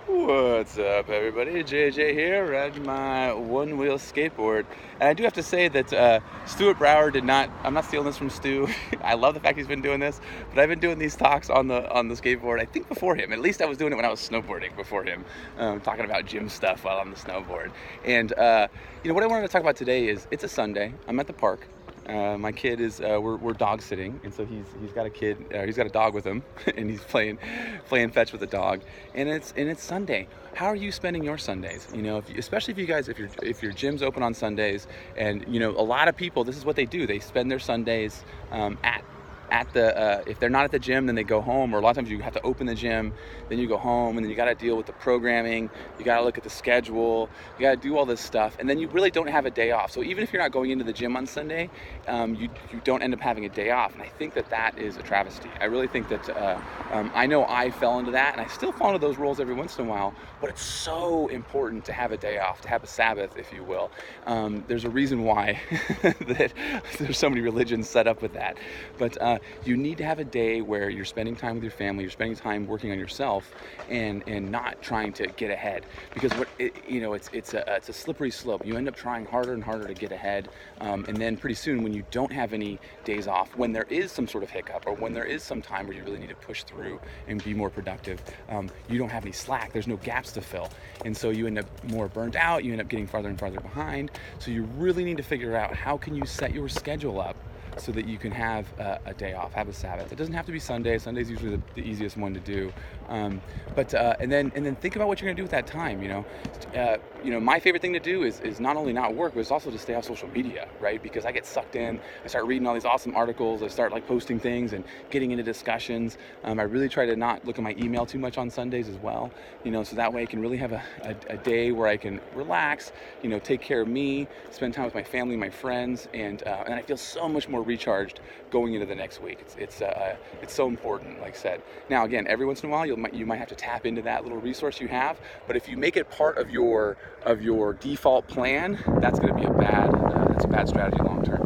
What's up, everybody? JJ here, riding my one-wheel skateboard. And I do have to say that Stuart Brower did not. I'm not stealing this from Stu. I love the fact he's been doing this, but I've been doing these talks on the skateboard. I think before him. At least I was doing it when I was snowboarding before him, talking about gym stuff while on the snowboard. And what I wanted to talk about today is it's a Sunday. I'm at the park. My kid is we're dog sitting, and so he's got a kid. He's got a dog with him, and he's playing fetch with the dog. And it's Sunday. How are you spending your Sundays? Especially if your gym's open on Sundays, and a lot of people, this is what they do. They spend their Sundays at the if they're not at the gym, then they go home, or a lot of times you have to open the gym, then you go home, and then you got to deal with the programming, you got to look at the schedule, you got to do all this stuff, and then you really don't have a day off. So even if you're not going into the gym on Sunday, you don't end up having a day off, and I think that is a travesty. I really think that I know I fell into that, and I still fall into those roles every once in a while, but it's so important to have a day off, to have a Sabbath, if you will. There's a reason why that there's so many religions set up with that, but you need to have a day where you're spending time with your family, you're spending time working on yourself, and not trying to get ahead. Because it's a slippery slope. You end up trying harder and harder to get ahead, and then pretty soon, when you don't have any days off, when there is some sort of hiccup, or when there is some time where you really need to push through and be more productive, you don't have any slack. There's no gaps to fill, and so you end up more burnt out. You end up getting farther and farther behind. So you really need to figure out, how can you set your schedule up so that you can have a day off, have a Sabbath. It doesn't have to be Sunday. Sunday's usually the easiest one to do. And then think about what you're gonna do with that time. My favorite thing to do is not only not work, but it's also to stay off social media, right? Because I get sucked in. I start reading all these awesome articles. I start posting things and getting into discussions. I really try to not look at my email too much on Sundays as well. So that way I can really have a day where I can relax. Take care of me, spend time with my family, my friends, and I feel so much more recharged going into the next week. It's so important, like I said. Now again, every once in a while you might have to tap into that little resource you have, but if you make it part of your default plan, that's going to be a bad strategy long term,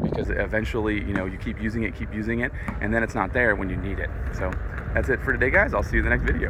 because eventually you keep using it, and then it's not there when you need it. So that's it for today, guys. I'll see you in the next video.